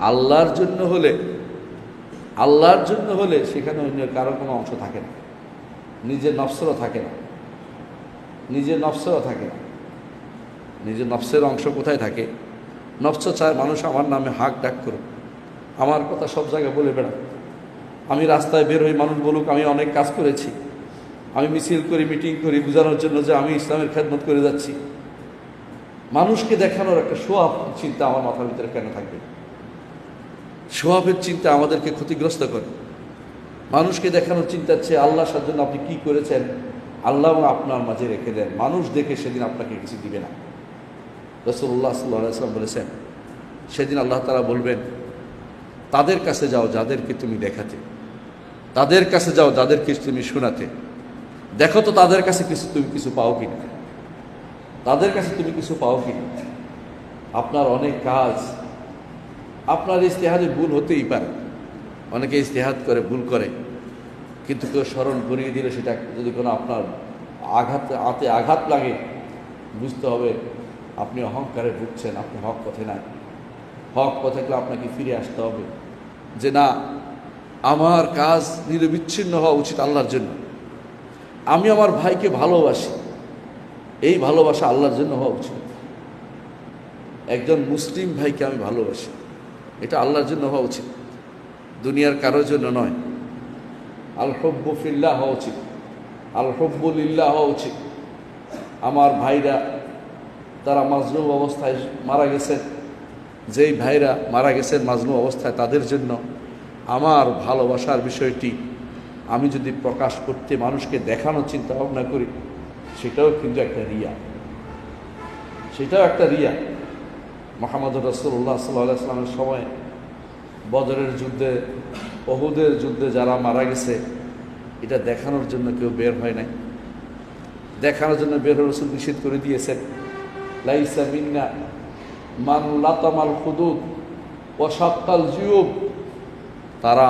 আল্লাহর জন্য হলে সেখানে অন্য কারোর কোনো অংশ থাকে না, নিজের নফসেরও থাকে না। নিজের নফসের অংশ কোথায় থাকে? নফস চায় মানুষ আমার নামে হাক ডাক করুক, আমার কথা সব জায়গায় বলে বেড়া, আমি রাস্তায় বের হই মানুষ বলুক আমি অনেক কাজ করেছি, আমি মিছিল করি, মিটিং করি বোঝানোর জন্য যে আমি ইসলামের খেদমত করে যাচ্ছি। মানুষকে দেখানোর একটা সোয়াব চিন্তা আমার মাথার ভিতরে কেন থাকবে? সোয়াবের চিন্তা আমাদেরকে ক্ষতিগ্রস্ত করে। মানুষকে দেখানোর চিন্তার চেয়ে আল্লাহ সার জন্য আপনি কী করেছেন আল্লাহ আপনার মাঝে রেখে দেন, মানুষ দেখে সেদিন আপনাকে কিছু দিবে না। রাসূলুল্লাহ সাল্লাল্লাহু আলাইহি ওয়াসাল্লাম বলেছেন, সেদিন আল্লাহ তাআলা বলবেন, তাদের কাছে যাও যাদেরকে তুমি দেখাতে, তাদের কাছে যাও যাদেরকে তুমি শোনাতে, দেখো তো তাদের কাছে তুমি কিছু পাও কিনা, তাদের কাছে তুমি কিছু পাও কিনা। আপনার অনেক কাজ, আপনার ইজতিহাদে ভুল হতেই পারে, অনেকে ইজতিহাদ করে ভুল করে, কিন্তু কেউ স্মরণ করিয়ে দিলে সেটা যদি কোনো আপনার আঘাত লাগে, বুঝতে হবে আপনি অহংকারে ভুগছেন, আপনি হক পথে নাই। হক পথে গেলে আপনাকে ফিরে আসতে হবে যে না, আমার কাজ নিরবিচ্ছিন্ন হওয়া উচিত আল্লাহর জন্য। আমি আমার ভাইকে ভালোবাসি, এই ভালোবাসা আল্লাহর জন্য হওয়া উচিত। একজন মুসলিম ভাইকে আমি ভালোবাসি, এটা আল্লাহর জন্য হওয়া উচিত, দুনিয়ার কারোর জন্য নয়। আল হুব্বু ফিল্লাহ হওয়া উচিত, আল হুব্বু লিল্লাহ হওয়া উচিত। আমার ভাইরা তারা মাজলুম অবস্থায় মারা গেছেন, যেই ভাইরা মারা গেছেন মাজলুম অবস্থায়, তাদের জন্য আমার ভালোবাসার বিষয়টি আমি যদি প্রকাশ করতে মানুষকে দেখানোর চিন্তা ভাবনা করি, সেটাও কিন্তু একটা রিয়া, সেটাও একটা রিয়া। মুহাম্মদুর রাসূলুল্লাহ সাল্লাল্লাহু আলাইহি ওয়াসাল্লামের সময় বদরের যুদ্ধে, উহুদের যুদ্ধে যারা মারা গেছে, এটা দেখানোর জন্য কেউ বের হয় নাই। দেখানোর জন্য বের হয়ে রাসূল নিষেধ করে দিয়েছেন, লাইসা মিন্না মান লাতামাল খুদুদ ওয়া শাক্কাল জিয়ুব, তারা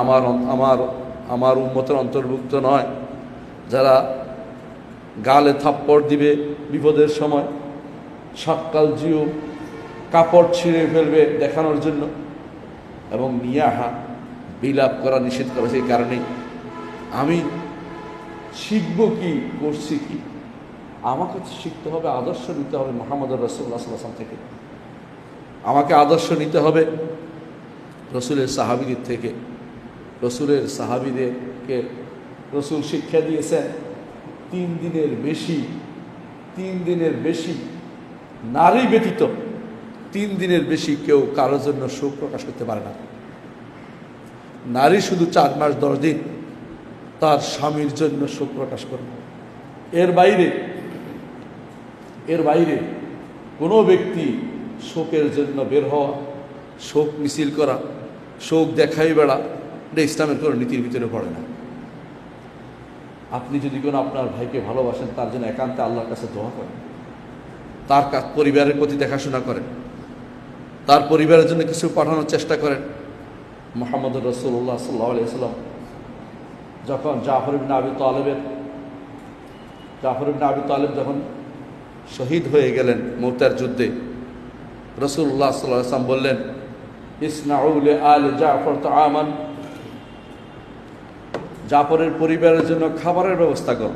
আমার উম্মতের অন্তর্ভুক্ত নয় যারা গালে থাপ্পড় দিবে বিপদের সময়, শাক্কাল জিয়ুব কাপড় ছিঁড়ে ফেলবে দেখানোর জন্য, এবং নিয়াহা বিলাপ করা নিষেধ করা। সেই কারণেই আমি শিখব কি, করছি কি, আমাকে শিখতে হবে, আদর্শ নিতে হবে মুহাম্মদুর রাসূলুল্লাহ সাল্লাল্লাহু আলাইহি ওয়াসাল্লাম থেকে। আমাকে আদর্শ নিতে হবে রসুলের সাহাবীদের থেকে। রসুলের সাহাবীদেরকে রসুল শিক্ষা দিয়েছেন 3 দিনের বেশি নারী ব্যতীত 3 দিনের বেশি কেউ কারোর জন্য শোক প্রকাশ করতে পারে না। নারী শুধু 4 মাস 10 দিন তার স্বামীর জন্য শোক প্রকাশ করবে। এর বাইরে কোনো ব্যক্তি শোকের জন্য বের হওয়া, শোক মিছিল করা, শোক দেখাই বেড়া, এটা ইসলামের কোনো নীতির ভিতরে পড়ে না। আপনি যদি কোনো আপনার ভাইকে ভালোবাসেন, তার জন্য একান্তে আল্লাহর কাছে দোয়া করেন, তার পরিবারের প্রতি দেখাশোনা করেন, তার পরিবারের জন্য কিছু পাঠানোর চেষ্টা করেন। মুহাম্মদুর রাসূলুল্লাহ সাল্লাল্লাহু আলাইহি ওয়াসাল্লাম যখন জাফর ইবনে আবি তালেব যখন শহীদ হয়ে গেলেন মুতার যুদ্ধে, রাসূলুল্লাহ সাল্লাল্লাহু আলাইহি ওয়াসাল্লাম বললেন, ইসনাউ লি আলি জাফর তাআমান, জাফরের পরিবারের জন্য খাবারের ব্যবস্থা করো।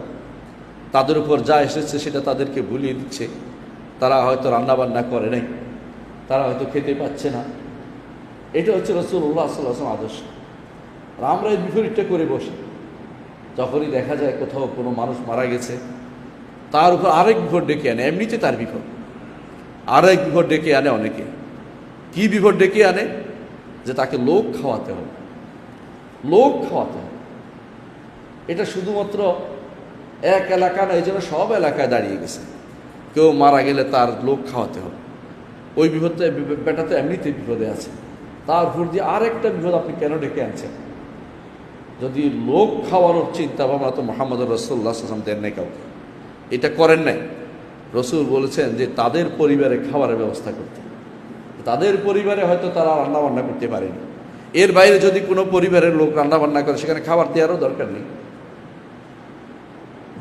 তাদের উপর যা এসেছে সেটা তাদেরকে ভুলিয়ে দিচ্ছে, তারা হয়তো রান্নাবান্না করে নাই, তারা হয়তো খেতে পাচ্ছে না। এটা হচ্ছে রাসূলুল্লাহ সাল্লাল্লাহু আলাইহি ওয়াসাল্লাম আদর্শ। আর আমরা এই বিপরীতটা করে বসি। যখনই দেখা যায় কোথাও কোনো মানুষ মারা গেছে, তার উপর আরেক বিপদ ডেকে আনে, এমনিতে তার বিপদ, আরেক বিপদ ডেকে আনে অনেকে। কি বিপদ ডেকে আনে? যে তাকে লোক খাওয়াতে হবে। এটা শুধুমাত্র এক এলাকা না, এই জন্য সব এলাকায় দাঁড়িয়ে গেছে। কেউ মারা গেলে তার লোক খাওয়াতে হবে। ওই বিপদটা, বেটাতে এমনিতে বিপদে আছে, তার উপর দিয়ে আরেকটা বিপদ আপনি কেন ডেকে আনছেন? যদি লোক খাওয়ানোর চিন্তা ভাবনা তো মুহাম্মদুর রাসূলুল্লাহ সাল্লাল্লাহু আলাইহি ওয়াসাল্লাম দেন নাই কাউকে, এটা করেন নাই। রসুল বলেছেন যে তাদের পরিবারে খাবারের ব্যবস্থা করতে। তাদের পরিবারে হয়তো তারা রান্নাবান্না করতে পারেনি, এর বাইরে যদি কোনো পরিবারের লোক রান্নাবান্না করে, সেখানে খাবার দেওয়ারও দরকার নেই।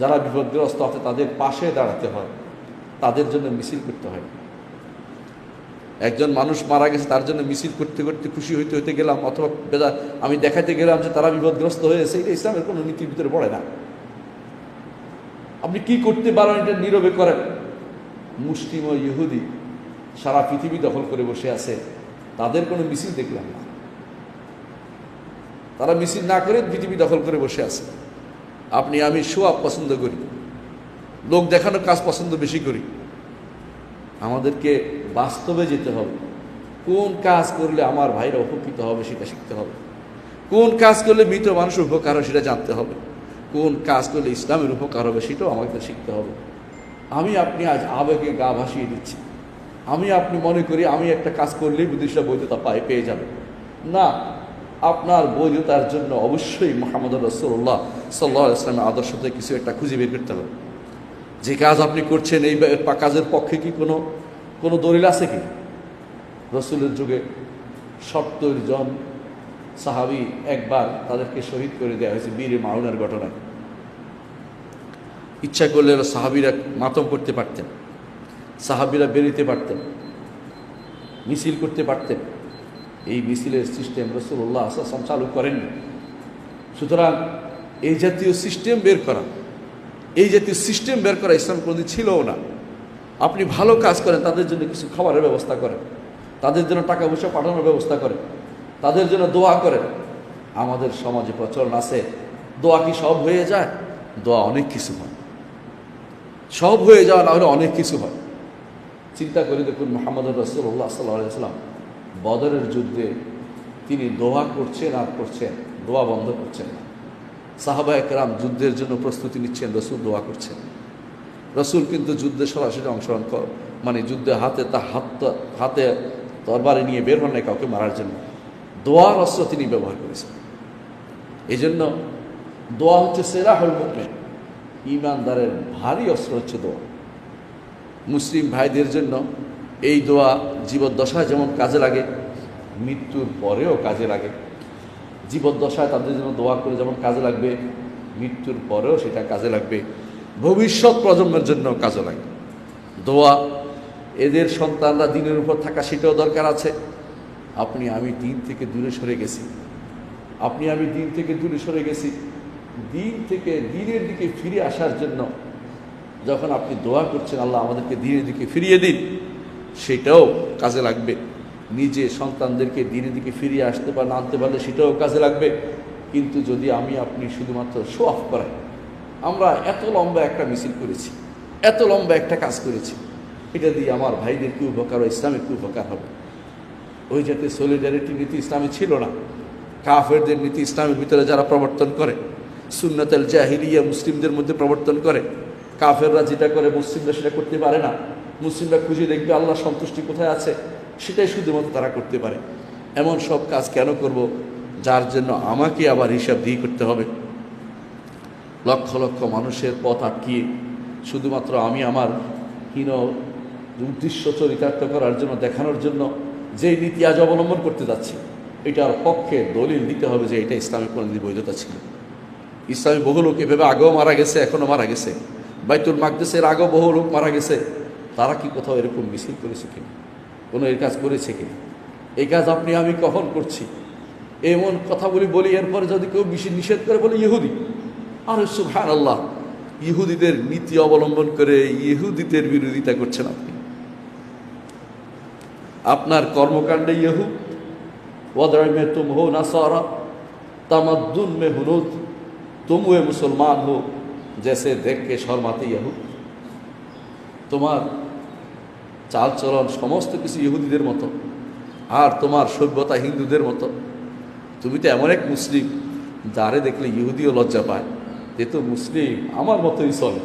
যারা বিপদগ্রস্ত আছে তাদের পাশে দাঁড়াতে হয়, তাদের জন্য মিছিল করতে হয়। একজন মানুষ মারা গেছে, তার জন্য মিছিল করতে করতে খুশি হইতে হইতে গেলাম, অথবা আমি দেখাতে গেলাম যে তারা বিপদগ্রস্ত হয়েছে, এটা ইসলামের কোনো নীতির ভিতরে পড়ে না। আপনি কি করতে পারেন এটা নীরবে করেন। মুসলিম ও ইহুদি সারা পৃথিবী দখল করে বসে আছে, তাদের কোনো মিছিল দেখলাম না। তারা মিছিল না করে পৃথিবী দখল করে বসে আছে। আপনি আমি শোয়াব পছন্দ করি, লোক দেখানোর কাজ পছন্দ বেশি করি। আমাদেরকে বাস্তবে যেতে হবে। কোন কাজ করলে আমার ভাইরা উপকৃত হবে সেটা শিখতে হবে। কোন কাজ করলে মৃত মানুষ উপকার হবে সেটা জানতে হবে। কোন কাজ করলে ইসলামের উপকার হবে সেটাও আমাকে শিখতে হবে। আমি আপনি আজ আবেগে গা ভাসিয়ে দিচ্ছি, আমি আপনি মনে করি আমি একটা কাজ করলেই বিদেশটা বৈধতা পেয়ে যাবে না। আপনার বৈধতার জন্য অবশ্যই মুহাম্মদ রাসূলুল্লাহ সাল্লাল্লাহু আলাইহি ওয়াসাল্লামের আদর্শ থেকে কিছু একটা খুঁজে বের করতে হবে। যে কাজ আপনি করছেন এই কাজের পক্ষে কি কোনো দলিল আছে কি? রসুলের যুগে 70 জন সাহাবী একবার তাদেরকে শহীদ করে দেওয়া হয়েছে বীর মাউনার ঘটনায়। ইচ্ছা করলে সাহাবীরা মাতম করতে পারতেন, সাহাবীরা বেরোতে পারতেন, মিছিল করতে পারতেন। এই মিছিলের সিস্টেম রাসূলুল্লাহ সাল্লাল্লাহু আলাইহি ওয়াসাল্লাম চালু করেননি। সুতরাং এই জাতীয় সিস্টেম বের করা ইসলাম কোনোদিন ছিলও না। আপনি ভালো কাজ করেন, তাদের জন্য কিছু খাবারের ব্যবস্থা করেন, তাদের জন্য টাকা পয়সা পাঠানোর ব্যবস্থা করেন, তাদের জন্য দোয়া করেন। আমাদের সমাজে প্রচলন আছে, দোয়া কি সব হয়ে যায়? দোয়া অনেক কিছু হয়, সব হয়ে যাওয়া না হলে অনেক কিছু হয়। চিন্তা করে দেখুন, মুহাম্মদ রাসূলুল্লাহ সাল্লাল্লাহু আলাইহি ওয়াসাল্লাম বদরের যুদ্ধে তিনি দোয়া করছেন আর করছেন, দোয়া বন্ধ করছেন না। সাহাবায়ে কেরাম যুদ্ধের জন্য প্রস্তুতি নিচ্ছেন, রসুল দোয়া করছেন। রসুল কিন্তু যুদ্ধে সরাসরি অংশগ্রহণ মানে যুদ্ধে হাতে তরবারি নিয়ে বের হন নাই কাউকে মারার জন্য। দোয়ার অস্ত্র তিনি ব্যবহার করেছেন। এই জন্য দোয়া হচ্ছে সিলাহুল মুমিন, ঈমানদারের ভারী অস্ত্র হচ্ছে দোয়া। মুসলিম ভাইদের জন্য এই দোয়া জীবদ্দশায় যেমন কাজে লাগে, মৃত্যুর পরেও কাজে লাগে। জীবদ্দশায় তাদের জন্য দোয়া করে যেমন কাজে লাগবে, মৃত্যুর পরেও সেটা কাজে লাগবে, ভবিষ্যৎ প্রজন্মের জন্য কাজে লাগে। দোয়া এদের সন্তানরা দিনের উপর থাকা সেটাও দরকার আছে। আপনি আমি দিন থেকে দূরে সরে গেছি, দিন থেকে দিনের দিকে ফিরে আসার জন্য যখন আপনি দোয়া করছেন, আল্লাহ আমাদেরকে দিনের দিকে ফিরিয়ে দিন, সেটাও কাজে লাগবে। নিজে সন্তানদেরকে দিনের দিকে ফিরিয়ে আসতে বা আনতে পারলে সেটাও কাজে লাগবে। কিন্তু যদি আমি আপনি শুধুমাত্র শো অফ করাই, আমরা এত লম্বা একটা মিছিল করেছি, এত লম্বা একটা কাজ করেছি, এটা দিয়ে আমার ভাইদের কি উপকার হবে, ইসলামের কি উপকার হবে? ওই জাতীয় সলিডারিটি নীতি ইসলামে ছিল না। কাফেরদের নীতি ইসলামের ভিতরে যারা প্রবর্তন করে, সুন্নাতুল জাহিলিয়া মুসলিমদের মধ্যে প্রবর্তন করে। কাফেররা যেটা করে মুসলিমরা সেটা করতে পারে না। মুসলিমরা খুঁজে দেখবে আল্লাহ সন্তুষ্টি কোথায় আছে, সেটাই শুধুমাত্র তারা করতে পারে। এমন সব কাজ কেন করব যার জন্য আমাকে আবার হিসাব দিয়ে করতে হবে? লক্ষ লক্ষ মানুষের পথ আটকিয়ে শুধুমাত্র আমি আমার হীন উদ্দেশ্য চরিতার্থ করার জন্য, দেখানোর জন্য যেই নীতি আজ অবলম্বন করতে যাচ্ছি, এটার পক্ষে দলিল দিতে হবে যে এটা ইসলামের কোনোদিন বৈধতা ছিল। ইসলামী বহু লোক এভাবে আগেও মারা গেছে, এখনও মারা গেছে। বাইতুল মাকদিসের আগেও বহু লোক মারা গেছে। তারা কি কোথাও এরকম মিছিল করেছে কিনা, কোনো এর কাজ করেছে কিনা? এই কাজ আপনি আমি কখন করছি? এমন কথাগুলি বলি, এরপরে যদি কেউ নিষেধ করে বলে ইহুদি, আরে সুবহানাল্লাহ, ইহুদিদের নীতি অবলম্বন করে ইহুদিদের বিরোধিতা করছেন আপনি। আপনার কর্মকাণ্ডে ইহুদ, ওয়াদরাই মে তুম হো নাসারা, তামাদ্দুন মে হুনুদ, তুম হুয়ে মুসলমান হো জैसे देख के शर्माते ইহুদ। তোমার চালচলন সমস্ত কিছু ইহুদিদের মতো, আর তোমার সভ্যতা হিন্দুদের মতো। তুমি তো এমন এক মুসলিম যারে দেখলে ইহুদিও লজ্জা পায়, যে তো মুসলিম আমার মতোই চলে।